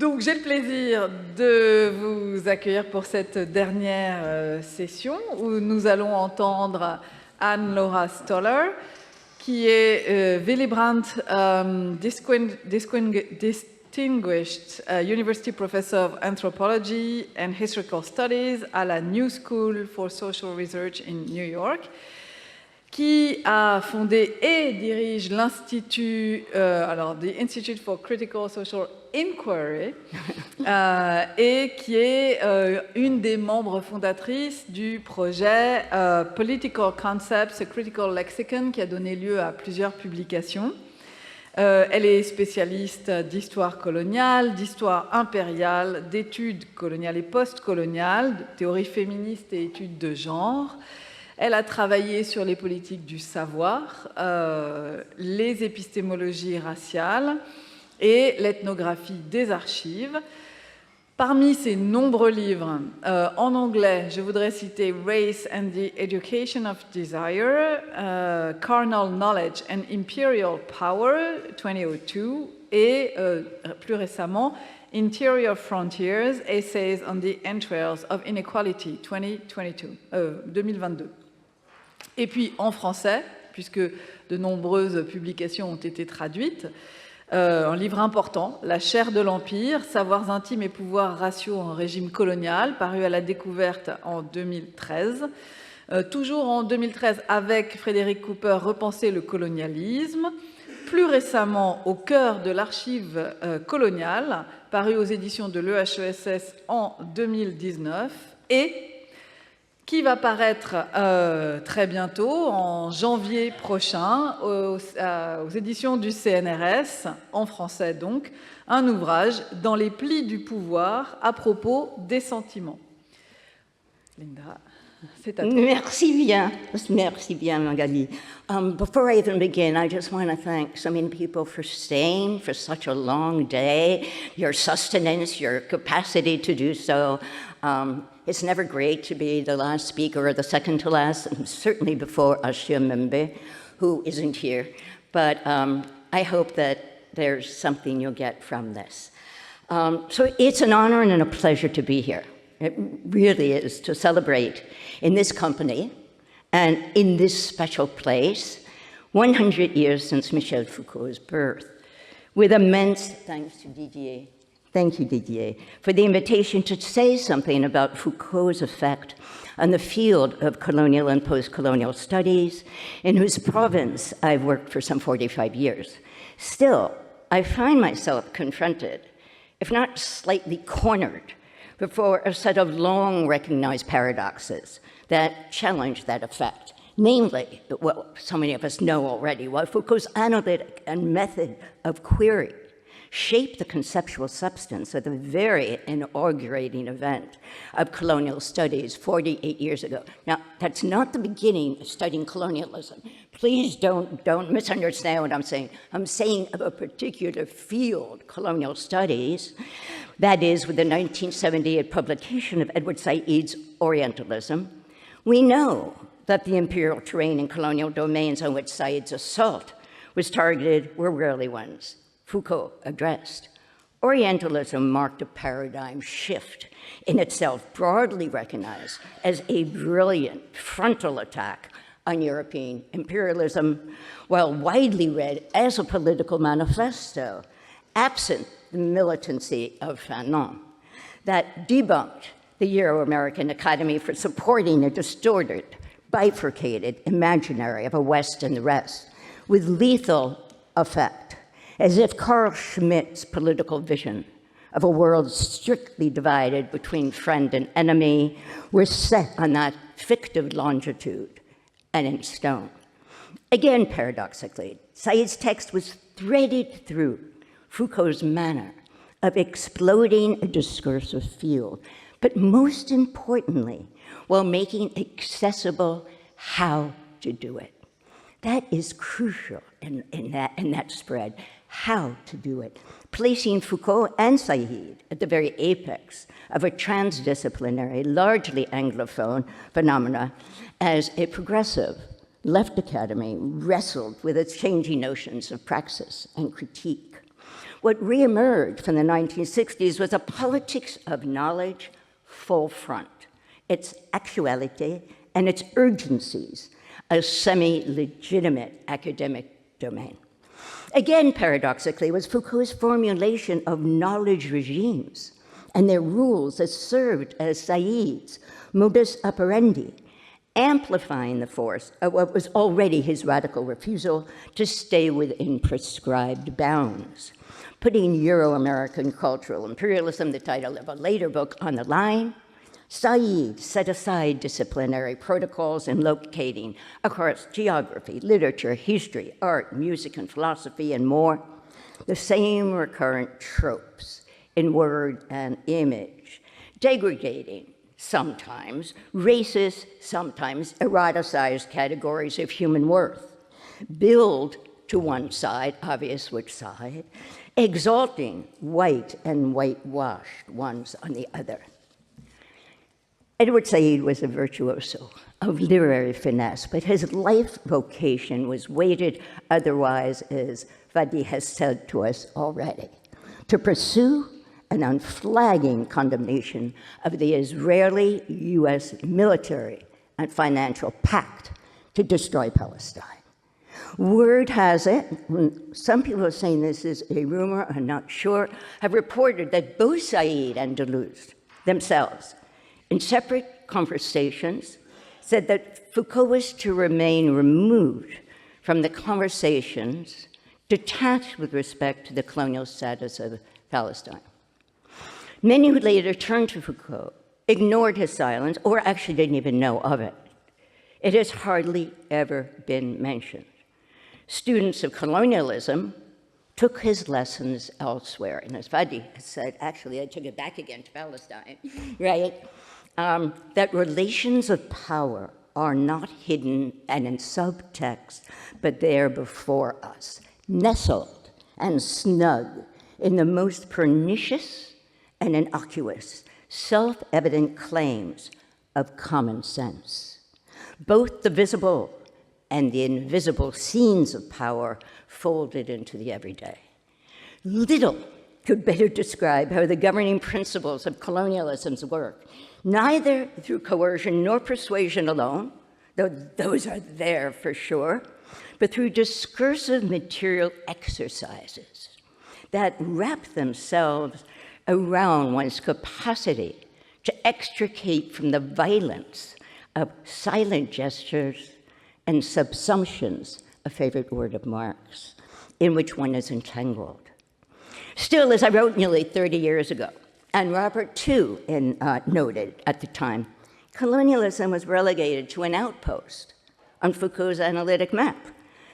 Donc, j'ai le plaisir de vous accueillir pour cette dernière session où nous allons entendre Anne-Laura Stoller, qui est Willy Brandt Distinguished University Professor of Anthropology and Historical Studies à la New School for Social Research in New York, qui a fondé et dirige l'Institut, the Institute for Critical Social Inquiry, et qui est une des membres fondatrices du projet Political Concepts, a Critical Lexicon, qui a donné lieu à plusieurs publications. Elle est spécialiste d'histoire coloniale, d'histoire impériale, d'études coloniales et post-coloniales, de théorie féministe et études de genre. Elle a travaillé sur les politiques du savoir, les épistémologies raciales et l'ethnographie des archives. Parmi ses nombreux livres, en anglais, je voudrais citer Race and the Education of Desire, Carnal Knowledge and Imperial Power, 2002, et plus récemment, Interior Frontiers, Essays on the Entrails of Inequality, 2022. Et puis en français, puisque de nombreuses publications ont été traduites, un livre important, La chair de l'Empire, Savoirs intimes et pouvoirs raciaux en régime colonial, paru à la Découverte en 2013. Toujours en 2013, avec Frédéric Cooper, Repenser le colonialisme. Plus récemment, Au cœur de l'archive coloniale, paru aux éditions de l'EHESS en 2019, et qui va paraître très bientôt, en janvier prochain, aux éditions du CNRS, en français donc, un ouvrage dans les plis du pouvoir à propos des sentiments. Linda, c'est à toi. Merci bien, Magali. Before I even begin, I just want to thank so many people for staying for such a long day, your sustenance, your capacity to do so. It's never great to be the last speaker or the second to last, and certainly before Ashia Membe, who isn't here. But I hope that there's something you'll get from this. So it's an honor and a pleasure to be here. It really is, to celebrate in this company and in this special place 100 years since Michel Foucault's birth, with immense thanks to Didier. Thank you, Didier, for the invitation to say something about Foucault's effect on the field of colonial and post-colonial studies, in whose province I've worked for some 45 years. Still, I find myself confronted, if not slightly cornered, before a set of long recognized paradoxes that challenge that effect. Namely, well, so many of us know already, while Foucault's analytic and method of query shaped the conceptual substance of the very inaugurating event of colonial studies 48 years ago. Now, that's not the beginning of studying colonialism. Please don't misunderstand what I'm saying. I'm saying of a particular field, colonial studies, that is, with the 1978 publication of Edward Said's Orientalism. We know that the imperial terrain and colonial domains on which Said's assault was targeted were rarely ones Foucault addressed. Orientalism marked a paradigm shift in itself, broadly recognized as a brilliant frontal attack on European imperialism, while widely read as a political manifesto, absent the militancy of Fanon, that debunked the Euro-American Academy for supporting a distorted, bifurcated imaginary of a West and the rest, with lethal effect, as if Carl Schmitt's political vision of a world strictly divided between friend and enemy was set on that fictive longitude and in stone. Again, paradoxically, Said's text was threaded through Foucault's manner of exploding a discursive field, but most importantly, while making accessible how to do it. That is crucial in that spread, how to do it, placing Foucault and Said at the very apex of a transdisciplinary, largely Anglophone phenomena as a progressive left academy wrestled with its changing notions of praxis and critique. What reemerged from the 1960s was a politics of knowledge full front, its actuality and its urgencies, a semi-legitimate academic domain. Again, paradoxically, was Foucault's formulation of knowledge regimes and their rules that served as Said's modus operandi, amplifying the force of what was already his radical refusal to stay within prescribed bounds. Putting Euro-American cultural imperialism, the title of a later book, on the line, Said set aside disciplinary protocols in locating across geography, literature, history, art, music, and philosophy, and more, the same recurrent tropes in word and image, degrading, sometimes racist, sometimes eroticized categories of human worth, billed to one side, obvious which side, exalting white and whitewashed ones on the other. Edward Said was a virtuoso of literary finesse, but his life vocation was weighted otherwise, as Fadi has said to us already, to pursue an unflagging condemnation of the Israeli-US military and financial pact to destroy Palestine. Word has it, some people are saying this is a rumor, I'm not sure, have reported that both Said and Deleuze themselves, in separate conversations, said that Foucault was to remain removed from the conversations, detached with respect to the colonial status of Palestine. Many who later turned to Foucault ignored his silence or actually didn't even know of it. It has hardly ever been mentioned. Students of colonialism took his lessons elsewhere. And as Fadi said, actually, I took it back again to Palestine, right? That relations of power are not hidden and in subtext, but there before us, nestled and snug in the most pernicious and innocuous, self-evident claims of common sense. Both the visible and the invisible scenes of power folded into the everyday. Little could better describe how the governing principles of colonialism's work, neither through coercion nor persuasion alone, though those are there for sure, but through discursive material exercises that wrap themselves around one's capacity to extricate from the violence of silent gestures and subsumptions, a favorite word of Marx, in which one is entangled. Still, as I wrote nearly 30 years ago, and Robert too noted at the time, colonialism was relegated to an outpost on Foucault's analytic map,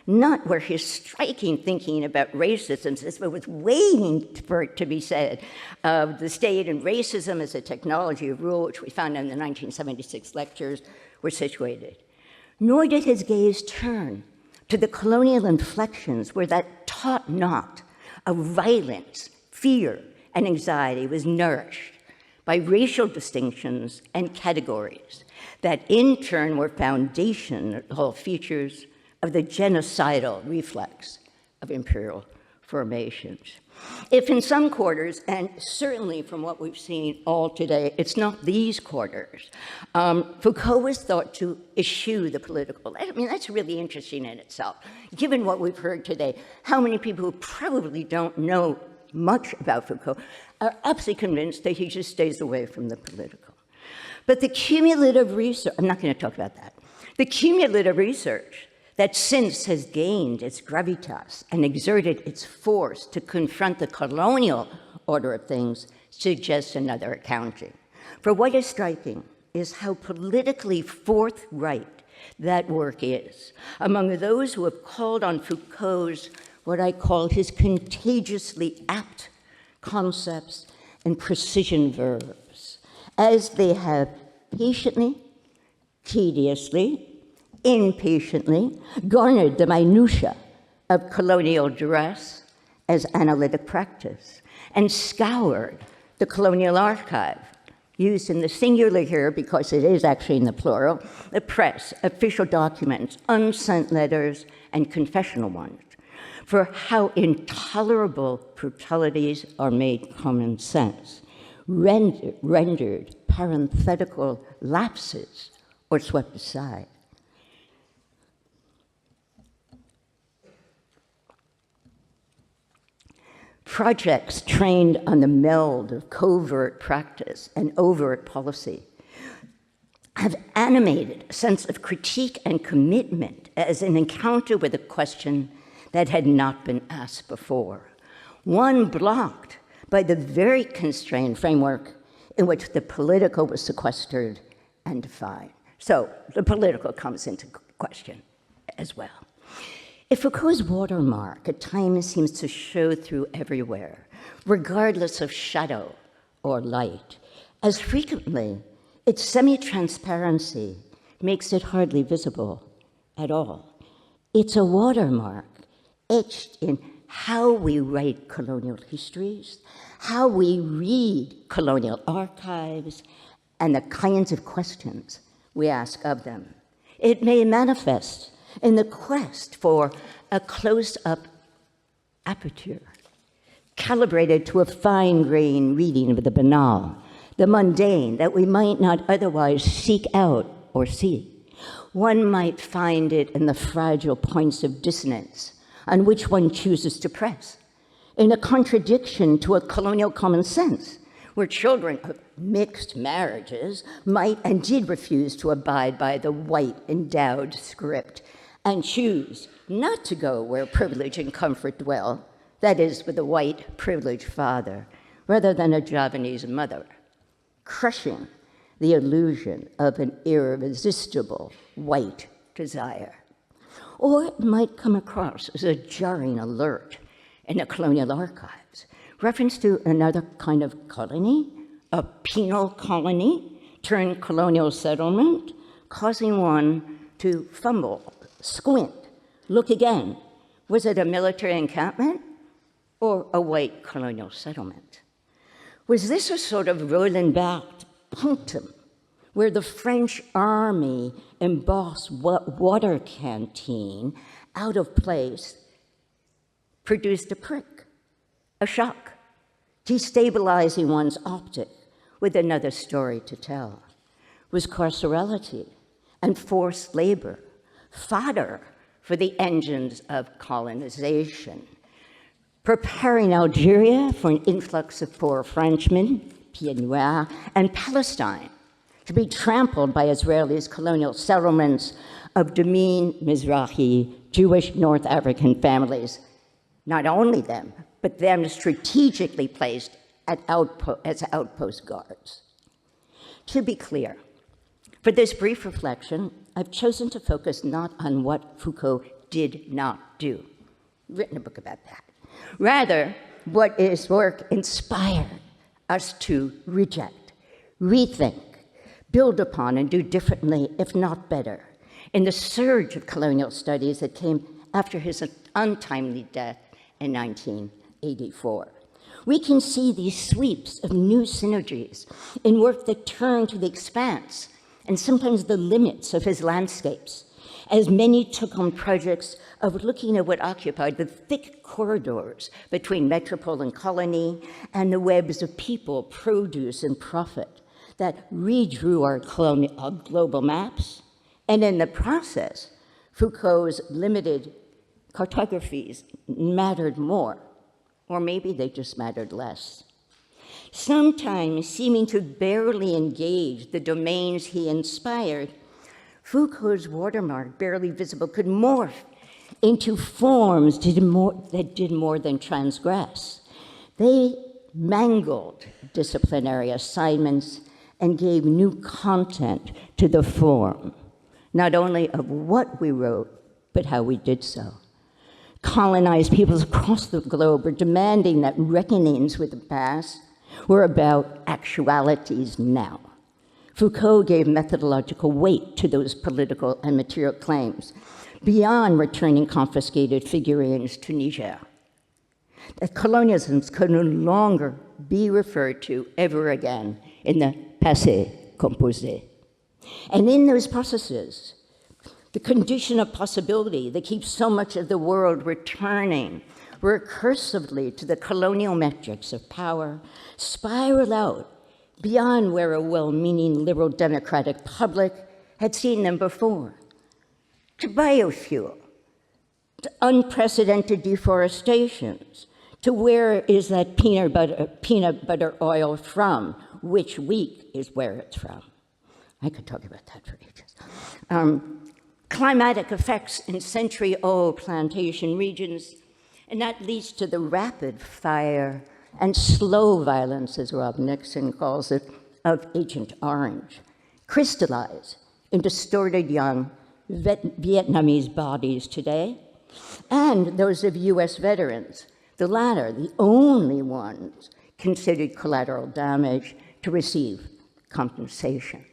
not where his striking thinking about racism was waiting for it to be said of the state and racism as a technology of rule, which we found in the 1976 lectures, were situated. Nor did his gaze turn to the colonial inflections where that taut knot of violence, fear, and anxiety was nourished by racial distinctions and categories that in turn were foundational features of the genocidal reflex of imperial formations. If in some quarters, and certainly from what we've seen all today, it's not these quarters, Foucault was thought to eschew the political. I mean, that's really interesting in itself. Given what we've heard today, how many people who probably don't know much about Foucault are absolutely convinced that he just stays away from the political. But the cumulative research, I'm not going to talk about that, the cumulative research that since has gained its gravitas and exerted its force to confront the colonial order of things suggests another accounting. For what is striking is how politically forthright that work is among those who have called on Foucault's, what I call his contagiously apt concepts and precision verbs, as they have patiently, tediously, impatiently garnered the minutiae of colonial duress as analytic practice and scoured the colonial archive, used in the singular here because it is actually in the plural, the press, official documents, unsent letters, and confessional ones, for how intolerable brutalities are made common sense, rendered parenthetical lapses or swept aside. Projects trained on the meld of covert practice and overt policy have animated a sense of critique and commitment as an encounter with a question that had not been asked before, one blocked by the very constrained framework in which the political was sequestered and defined. So the political comes into question as well. If Foucault's watermark at times seems to show through everywhere, regardless of shadow or light, as frequently its semi-transparency makes it hardly visible at all. It's a watermark etched in how we write colonial histories, how we read colonial archives, and the kinds of questions we ask of them. It may manifest in the quest for a close-up aperture, calibrated to a fine-grained reading of the banal, the mundane that we might not otherwise seek out or see. One might find it in the fragile points of dissonance on which one chooses to press, in a contradiction to a colonial common sense, where children of mixed marriages might and did refuse to abide by the white endowed script and choose not to go where privilege and comfort dwell, that is, with a white privileged father, rather than a Javanese mother, crushing the illusion of an irresistible white desire. Or it might come across as a jarring alert in the colonial archives, reference to another kind of colony, a penal colony turned colonial settlement, causing one to fumble, squint, look again. Was it a military encampment or a white colonial settlement? Was this a sort of Roland Barthes punctum, where the French army embossed water canteen out of place produced a prick, a shock, destabilizing one's optic with another story to tell? Was carcerality and forced labor fodder for the engines of colonization, preparing Algeria for an influx of poor Frenchmen, pieds noirs, and Palestine to be trampled by Israelis' colonial settlements of Demeen Mizrahi Jewish North African families, not only them, but them strategically placed as outpost guards. To be clear, for this brief reflection, I've chosen to focus not on what Foucault did not do, written a book about that. Rather, what his work inspired us to reject, rethink, build upon, and do differently, if not better, in the surge of colonial studies that came after his untimely death in 1984. We can see these sweeps of new synergies in work that turn to the expanse and sometimes the limits of his landscapes, as many took on projects of looking at what occupied the thick corridors between metropole and colony and the webs of people, produce, and profit that redrew our global maps, and in the process, Foucault's limited cartographies mattered more, or maybe they just mattered less. Sometimes seeming to barely engage the domains he inspired, Foucault's watermark, barely visible, could morph into forms that did more than transgress. They mangled disciplinary assignments and gave new content to the form, not only of what we wrote, but how we did so. Colonized peoples across the globe were demanding that reckonings with the past were about actualities now. Foucault gave methodological weight to those political and material claims, beyond returning confiscated figurines to Niger. That colonialisms could no longer be referred to ever again in the passé composé. And in those processes, the condition of possibility that keeps so much of the world returning recursively to the colonial metrics of power, spiral out beyond where a well-meaning liberal democratic public had seen them before, to biofuel, to unprecedented deforestations, to where is that peanut butter oil from, which wheat is where it's from. I could talk about that for ages. Climatic effects in century-old plantation regions, and that leads to the rapid fire and slow violence, as Rob Nixon calls it, of Agent Orange, crystallize in distorted young Vietnamese bodies today, and those of US veterans, the latter, the only ones considered collateral damage to receive compensation.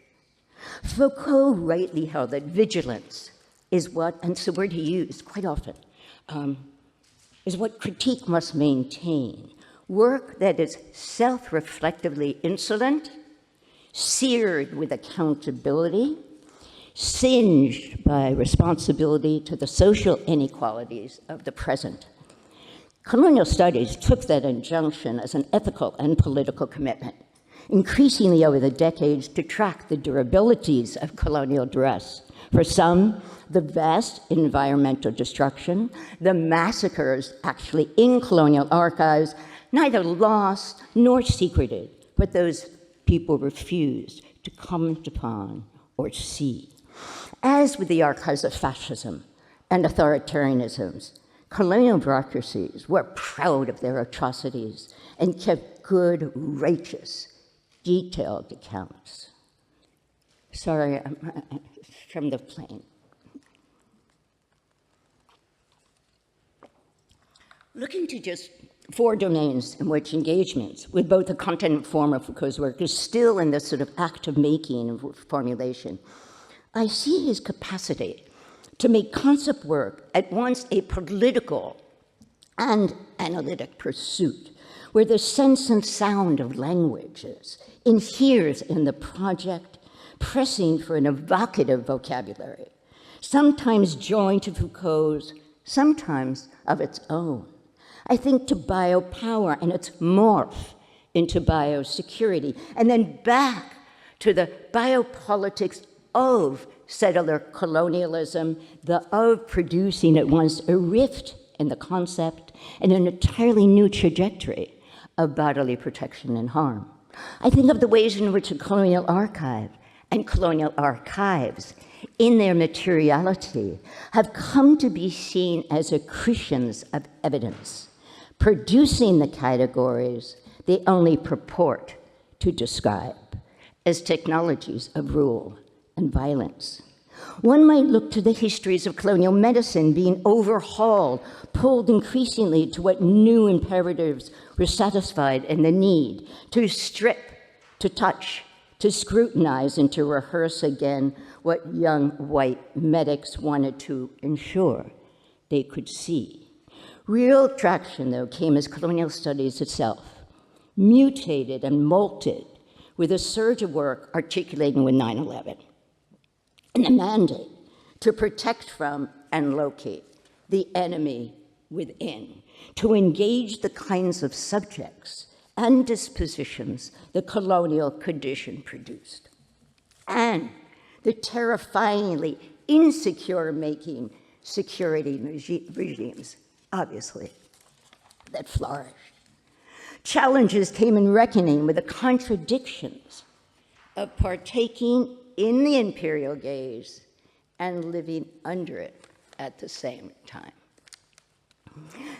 Foucault rightly held that vigilance is what, and it's the word he used quite often, is what critique must maintain. Work that is self-reflectively insolent, seared with accountability, singed by responsibility to the social inequalities of the present. Colonial studies took that injunction as an ethical and political commitment, increasingly over the decades to track the durabilities of colonial duress. For some, the vast environmental destruction, the massacres actually in colonial archives, neither lost nor secreted, but those people refused to comment upon or see. As with the archives of fascism and authoritarianisms, colonial bureaucracies were proud of their atrocities and kept good, righteous, detailed accounts. Sorry, from the plane. Looking to just 4 domains in which engagements with both the content and form of Foucault's work is still in this sort of act of making and formulation, I see his capacity to make concept work at once a political and analytic pursuit, where the sense and sound of languages inheres in the project, pressing for an evocative vocabulary, sometimes joined to Foucault's, sometimes of its own. I think to biopower and its morph into biosecurity, and then back to the biopolitics of settler colonialism, the of producing at once a rift in the concept and an entirely new trajectory of bodily protection and harm. I think of the ways in which a colonial archive and colonial archives, in their materiality, have come to be seen as accretions of evidence, producing the categories they only purport to describe as technologies of rule and violence. One might look to the histories of colonial medicine being overhauled, pulled increasingly to what new imperatives were satisfied in the need to strip, to touch, to scrutinize, and to rehearse again what young white medics wanted to ensure they could see. Real traction, though, came as colonial studies itself mutated and molted with a surge of work articulating with 9/11 and the mandate to protect from and locate the enemy within, to engage the kinds of subjects and dispositions the colonial condition produced, and the terrifyingly insecure making security regimes, obviously, that flourished. Challenges came in reckoning with the contradictions of partaking in the imperial gaze and living under it at the same time.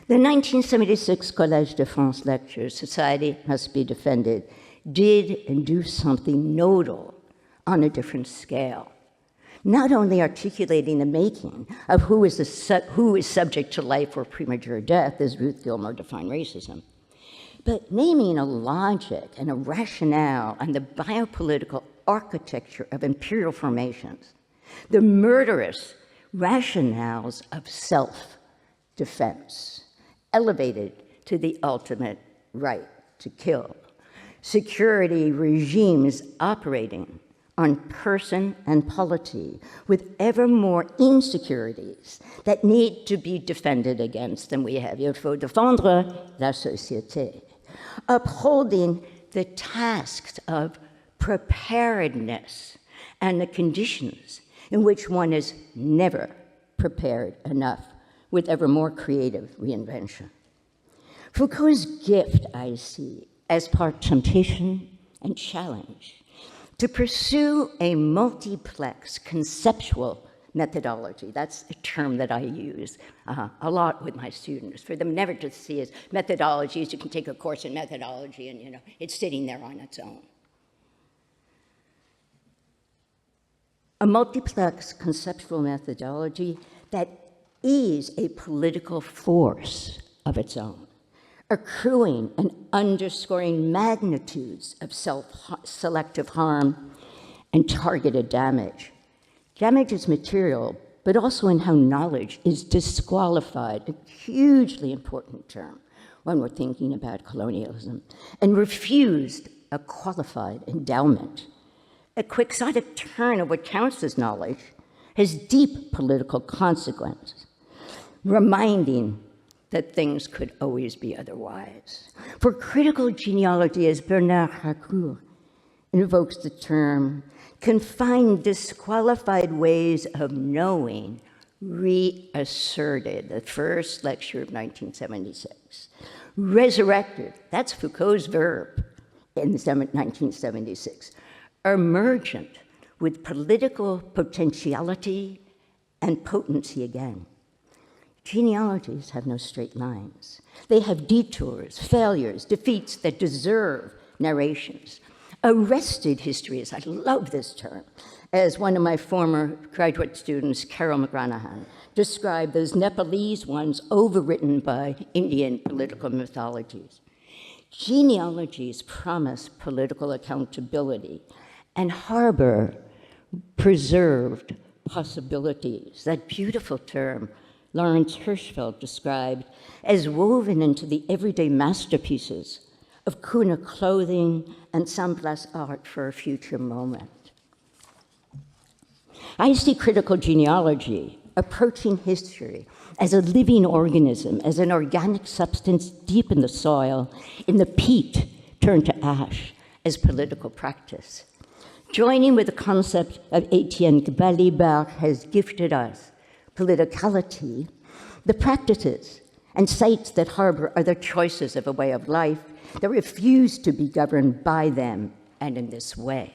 The 1976 Collège de France lecture, Society Must Be Defended, did and do something nodal on a different scale, not only articulating the making of who is subject to life or premature death, as Ruth Gilmore defined racism, but naming a logic and a rationale on the biopolitical architecture of imperial formations, the murderous rationales of self-defense, elevated to the ultimate right to kill, security regimes operating on person and polity, with ever more insecurities that need to be defended against. And we have, il faut défendre la société, upholding the tasks of preparedness and the conditions in which one is never prepared enough, with ever more creative reinvention. Foucault's gift, I see, as part temptation and challenge, to pursue a multiplex conceptual methodology. That's a term that I use a lot with my students, for them never to see as methodologies. You can take a course in methodology and, it's sitting there on its own. A multiplex conceptual methodology that is a political force of its own, accruing and underscoring magnitudes of selective harm and targeted damage. Damage is material, but also in how knowledge is disqualified, a hugely important term when we're thinking about colonialism, and refused a qualified endowment. A quixotic turn of what counts as knowledge has deep political consequences, reminding that things could always be otherwise. For critical genealogy, as Bernard Harcourt invokes the term, can find disqualified ways of knowing reasserted, the first lecture of 1976. Resurrected, that's Foucault's verb in 1976. Emergent with political potentiality and potency again. Genealogies have no straight lines. They have detours, failures, defeats that deserve narrations. Arrested histories, I love this term, as one of my former graduate students, Carol McGranahan, described those Nepalese ones overwritten by Indian political mythologies. Genealogies promise political accountability and harbor preserved possibilities. That beautiful term Lawrence Hirschfeld described as woven into the everyday masterpieces of Kuna clothing and Saint-Place art for a future moment. I see critical genealogy approaching history as a living organism, as an organic substance deep in the soil, in the peat turned to ash, as political practice. Joining with the concept of Etienne Balibar has gifted us politicality, the practices and sites that harbor other choices of a way of life that refuse to be governed by them and in this way.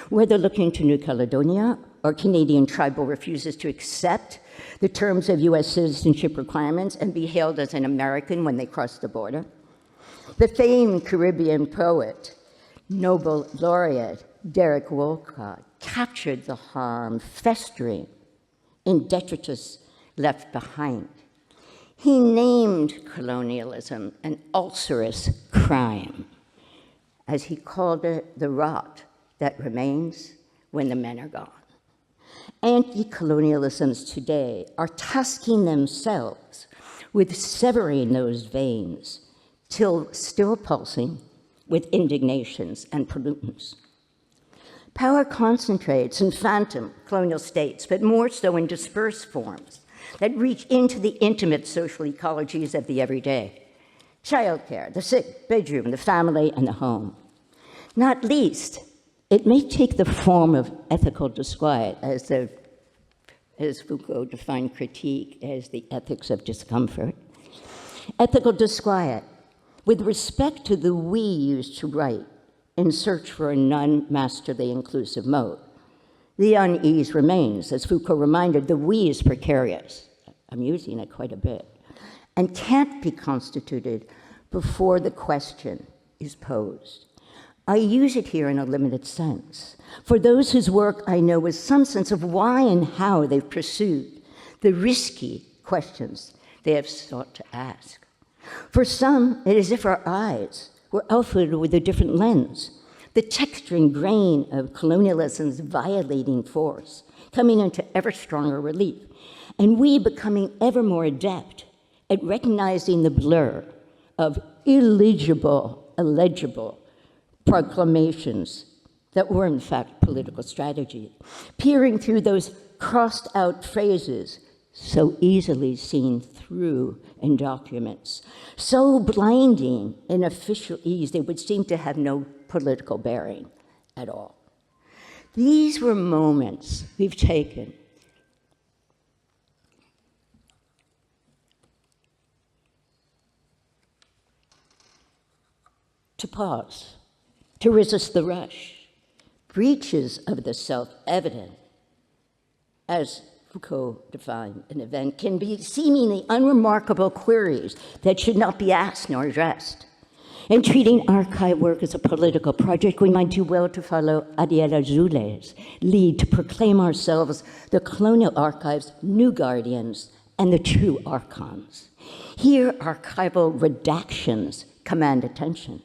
Whether looking to New Caledonia or Canadian tribal refuses to accept the terms of US citizenship requirements and be hailed as an American when they cross the border. The famed Caribbean poet, Nobel laureate Derek Walcott captured the harm festering in detritus left behind. He named colonialism an ulcerous crime, as he called it, the rot that remains when the men are gone. Anti-colonialisms today are tasking themselves with severing those veins till still pulsing with indignations and pollutants. Power concentrates in phantom colonial states, but more so in dispersed forms that reach into the intimate social ecologies of the everyday. Childcare, the sick bedroom, the family, and the home. Not least, it may take the form of ethical disquiet, as Foucault defined critique as the ethics of discomfort. Ethical disquiet with respect to the we used to write in search for a non-masterly inclusive mode. The unease remains. As Foucault reminded, the we is precarious. I'm using it quite a bit. And can't be constituted before the question is posed. I use it here in a limited sense. For those whose work I know with some sense of why and how they've pursued the risky questions they have sought to ask. For some, it is as if our eyes were outfitted with a different lens, the texture and grain of colonialism's violating force coming into ever stronger relief, and we becoming ever more adept at recognizing the blur of illegible proclamations that were in fact political strategy, peering through those crossed out phrases so easily seen through in documents, so blinding in official ease they would seem to have no political bearing at all. These were moments we've taken to pause, to resist the rush, breaches of the self-evident, as Foucault defined an event, can be seemingly unremarkable queries that should not be asked nor addressed. In treating archive work as a political project, we might do well to follow Adiela Zule's lead to proclaim ourselves the colonial archive's new guardians and the true archons. Here, archival redactions command attention.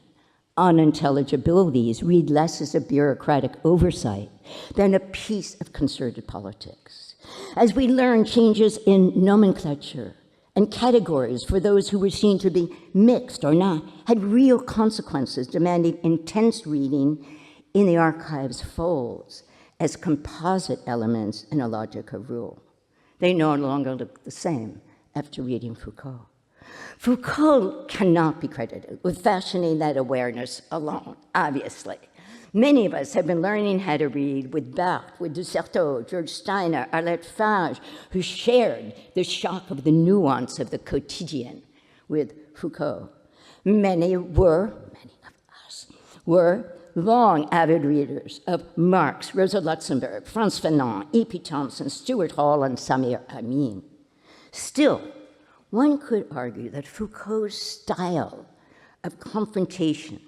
Unintelligibilities read less as a bureaucratic oversight than a piece of concerted politics. As we learn, changes in nomenclature and categories for those who were seen to be mixed or not had real consequences, demanding intense reading in the archive's folds as composite elements in a logic of rule. They no longer look the same after reading Foucault. Foucault cannot be credited with fashioning that awareness alone, obviously. Many of us have been learning how to read with Barthes, with Ducerteau, George Steiner, Arlette Fage, who shared the shock of the nuance of the quotidian with Foucault. Many of us were long avid readers of Marx, Rosa Luxemburg, Frantz Fanon, E.P. Thompson, Stuart Hall, and Samir Amin. Still, one could argue that Foucault's style of confrontation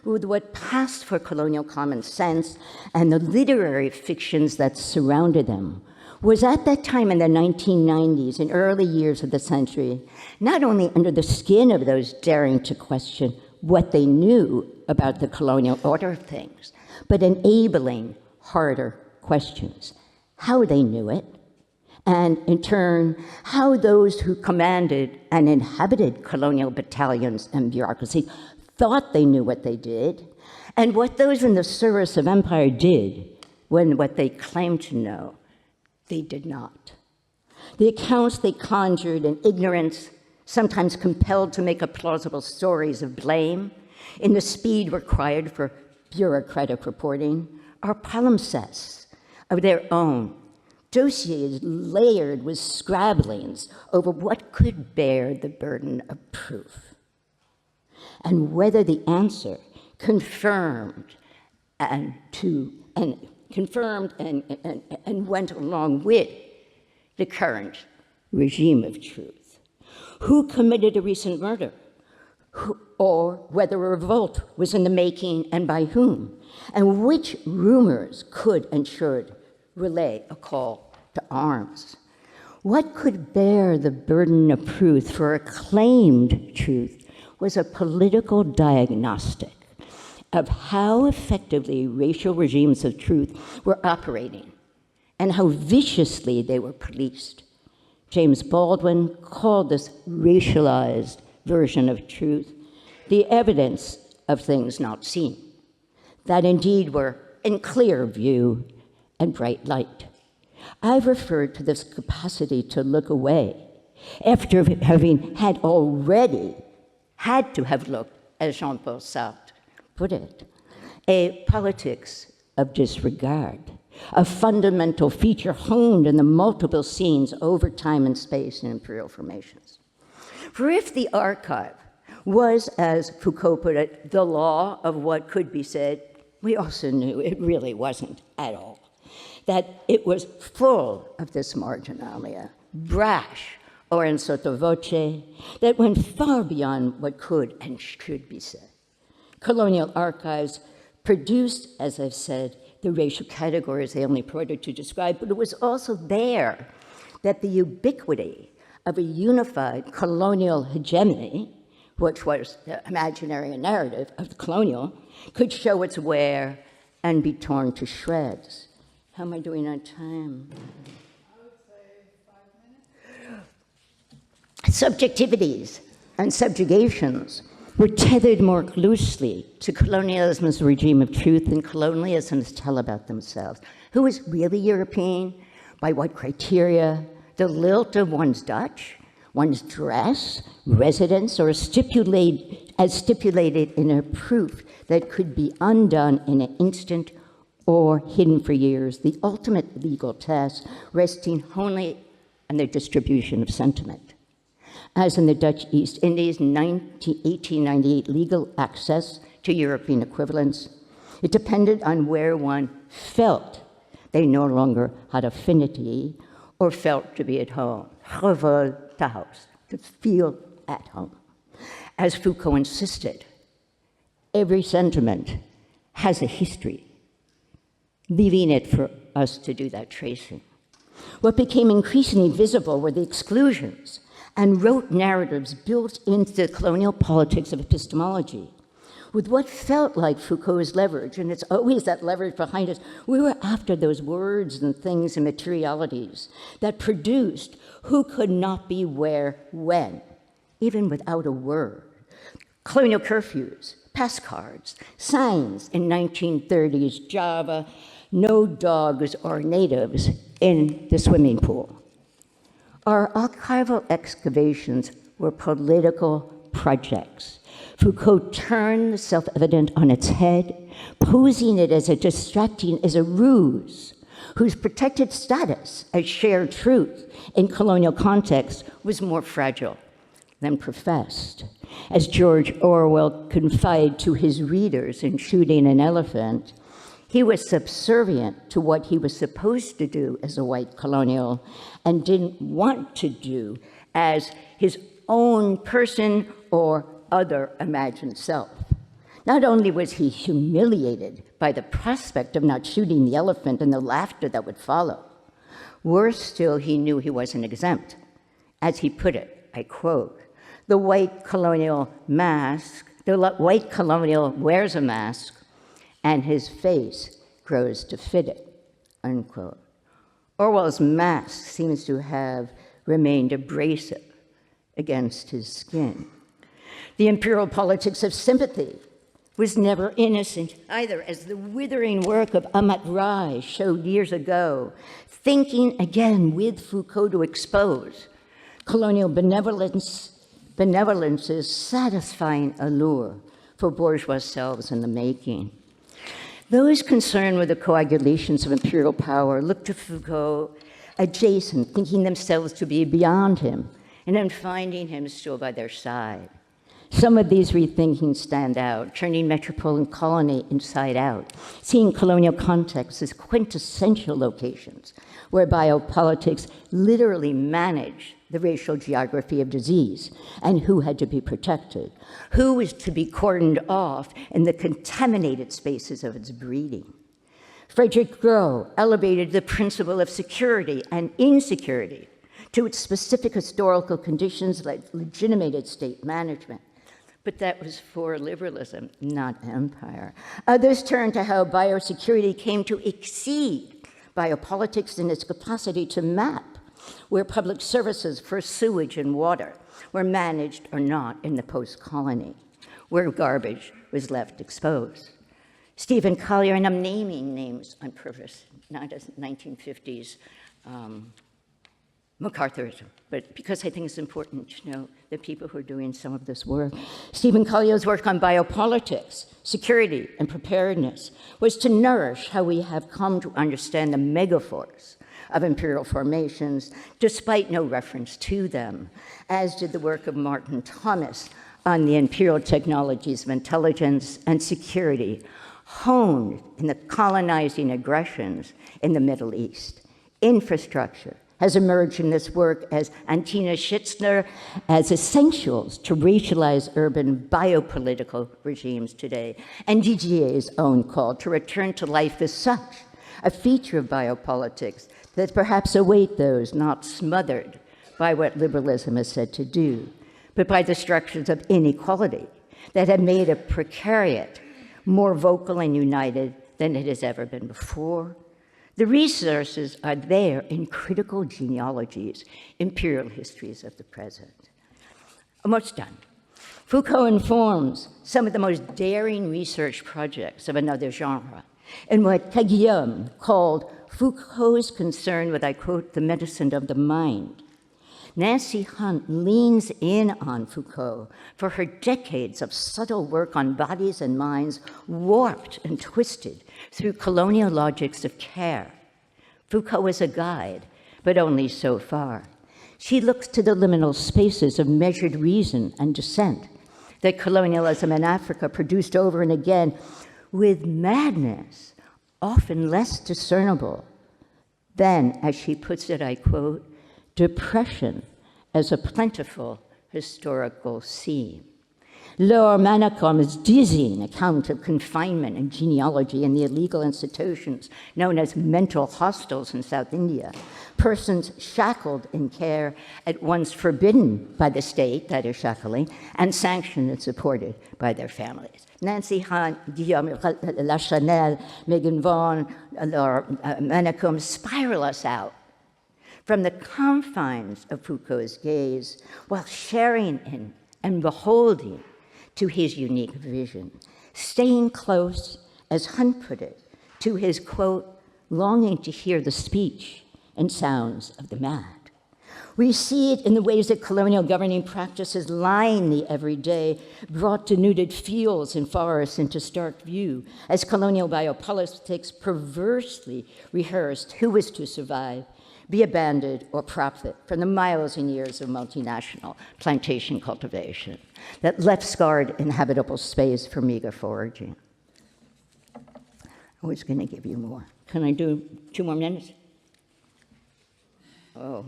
with what passed for colonial common sense and the literary fictions that surrounded them was at that time in the 1990s and early years of the century, not only under the skin of those daring to question what they knew about the colonial order of things, but enabling harder questions, how they knew it, and in turn, how those who commanded and inhabited colonial battalions and bureaucracy thought they knew what they did, and what those in the service of empire did when what they claimed to know, they did not. The accounts they conjured in ignorance, sometimes compelled to make up plausible stories of blame, in the speed required for bureaucratic reporting, are palimpsests of their own, dossiers layered with scrabblings over what could bear the burden of proof, and whether the answer confirmed and went along with the current regime of truth. Who committed a recent murder? Or whether a revolt was in the making and by whom? And which rumors could and should relay a call to arms? What could bear the burden of proof for a claimed truth was a political diagnostic of how effectively racial regimes of truth were operating and how viciously they were policed. James Baldwin called this racialized version of truth the evidence of things not seen, that indeed were in clear view and bright light. I've referred to this capacity to look away after having already had to have looked, as Jean-Paul Sartre put it, a politics of disregard, a fundamental feature honed in the multiple scenes over time and space in imperial formations. For if the archive was, as Foucault put it, the law of what could be said, we also knew it really wasn't at all, that it was full of this marginalia, brash or in sotto voce, that went far beyond what could and should be said. Colonial archives produced, as I've said, the racial categories they only purported to describe, but it was also there that the ubiquity of a unified colonial hegemony, which was the imaginary narrative of the colonial, could show its wear and be torn to shreds. How am I doing on time? I would say 5 minutes. Subjectivities and subjugations were tethered more loosely to colonialism's regime of truth than colonialisms tell about themselves. Who is really European? By what criteria? The lilt of one's Dutch, one's dress, residence, or as stipulated in a proof that could be undone in an instant or hidden for years, the ultimate legal test resting only on the distribution of sentiment. As in the Dutch East Indies, 1898 legal access to European equivalents, it depended on where one felt they no longer had affinity or felt to be at home. Gewoon thuis, to feel at home. As Foucault insisted, every sentiment has a history, leaving it for us to do that tracing. What became increasingly visible were the exclusions and rote narratives built into the colonial politics of epistemology. With what felt like Foucault's leverage, and it's always that leverage behind us, we were after those words and things and materialities that produced who could not be where, when, even without a word. Colonial curfews, pass cards, signs in 1930s Java, no dogs or natives in the swimming pool. Our archival excavations were political projects. Foucault turned the self-evident on its head, posing it as a ruse, whose protected status as shared truth in colonial context was more fragile than professed. As George Orwell confided to his readers in Shooting an Elephant, he was subservient to what he was supposed to do as a white colonial and didn't want to do as his own person or other imagined self. Not only was he humiliated by the prospect of not shooting the elephant and the laughter that would follow, worse still, he knew he wasn't exempt. As he put it, I quote, the white colonial wears a mask and his face grows to fit it, unquote. Orwell's mask seems to have remained abrasive against his skin. The imperial politics of sympathy was never innocent either, as the withering work of Amat Rai showed years ago, thinking again with Foucault to expose colonial benevolence's satisfying allure for bourgeois selves in the making. Those concerned with the coagulations of imperial power looked to Foucault adjacent, thinking themselves to be beyond him, and then finding him still by their side. Some of these rethinkings stand out, turning metropole and colony inside out, seeing colonial contexts as quintessential locations where biopolitics literally managed the racial geography of disease and who had to be protected, who was to be cordoned off in the contaminated spaces of its breeding. Frederick Groh elevated the principle of security and insecurity to its specific historical conditions that legitimated state management. But that was for liberalism, not empire. Others turned to how biosecurity came to exceed biopolitics in its capacity to map where public services for sewage and water were managed or not in the post-colony, where garbage was left exposed. Stephen Collier, and I'm naming names on purpose, not as 1950s MacArthurism, but because I think it's important to know the people who are doing some of this work. Stephen Collier's work on biopolitics, security, and preparedness was to nourish how we have come to understand the megaforce of imperial formations, despite no reference to them, as did the work of Martin Thomas on the imperial technologies of intelligence and security, honed in the colonizing aggressions in the Middle East. Infrastructure has emerged in this work as Antina Schitzner as essentials to racialize urban biopolitical regimes today, and Didier's own call to return to life as such, a feature of biopolitics that perhaps await those not smothered by what liberalism is said to do, but by the structures of inequality that have made a precariat more vocal and united than it has ever been before. The resources are there in critical genealogies, imperial histories of the present. Almost done. Foucault informs some of the most daring research projects of another genre in what Guillaume called Foucault's concern with, I quote, the medicine of the mind. Nancy Hunt leans in on Foucault for her decades of subtle work on bodies and minds warped and twisted through colonial logics of care. Foucault is a guide, but only so far. She looks to the liminal spaces of measured reason and dissent that colonialism in Africa produced over and again with madness, often less discernible than, as she puts it, I quote, depression as a plentiful historical scene. Laure Manicom's dizzying account of confinement and genealogy in the illegal institutions known as mental hostels in South India, persons shackled in care at once forbidden by the state, that is shackling, and sanctioned and supported by their families. Nancy Hunt, Guillaume Lachanel, Megan Vaughan, Laure Manicom spiral us out from the confines of Foucault's gaze while sharing in and beholding to his unique vision, staying close, as Hunt put it, to his, quote, longing to hear the speech and sounds of the mad. We see it in the ways that colonial governing practices line the everyday, brought denuded fields and forests into stark view, as colonial biopolitics perversely rehearsed who was to survive, be abandoned, or profit from the miles and years of multinational plantation cultivation that left scarred inhabitable space for meager foraging. I was going to give you more. Can I do 2 more minutes? Oh.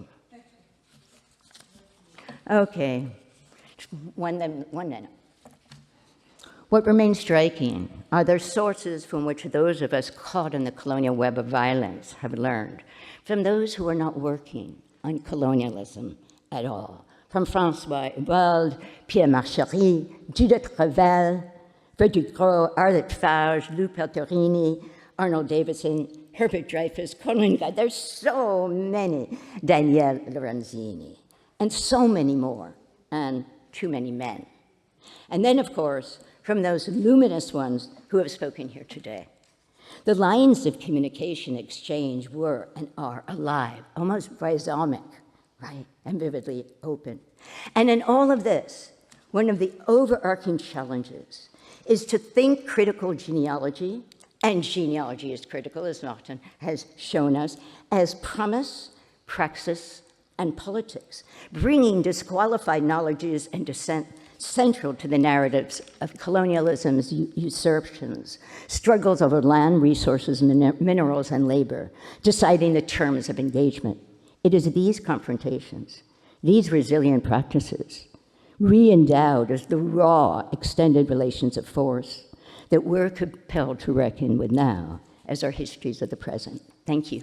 Okay. One minute. What remains striking are the sources from which those of us caught in the colonial web of violence have learned, from those who are not working on colonialism at all, from François Hubald, Pierre Marchery, Judith Revel, Verducro, Arlette Fage, Lou Pelterini, Arnold Davison, Herbert Dreyfus, Colin Guy. There's so many, Danielle Lorenzini, and so many more, and too many men. And then, of course, from those luminous ones who have spoken here today. The lines of communication exchange were and are alive, almost rhizomic, right, and vividly open. And in all of this, one of the overarching challenges is to think critical genealogy, and genealogy is critical, as Martin has shown us, as promise, praxis, and politics, bringing disqualified knowledges and dissent central to the narratives of colonialism's usurpations, struggles over land, resources, minerals, and labor, deciding the terms of engagement. It is these confrontations, these resilient practices, re-endowed as the raw, extended relations of force, that we're compelled to reckon with now as our histories of the present. Thank you.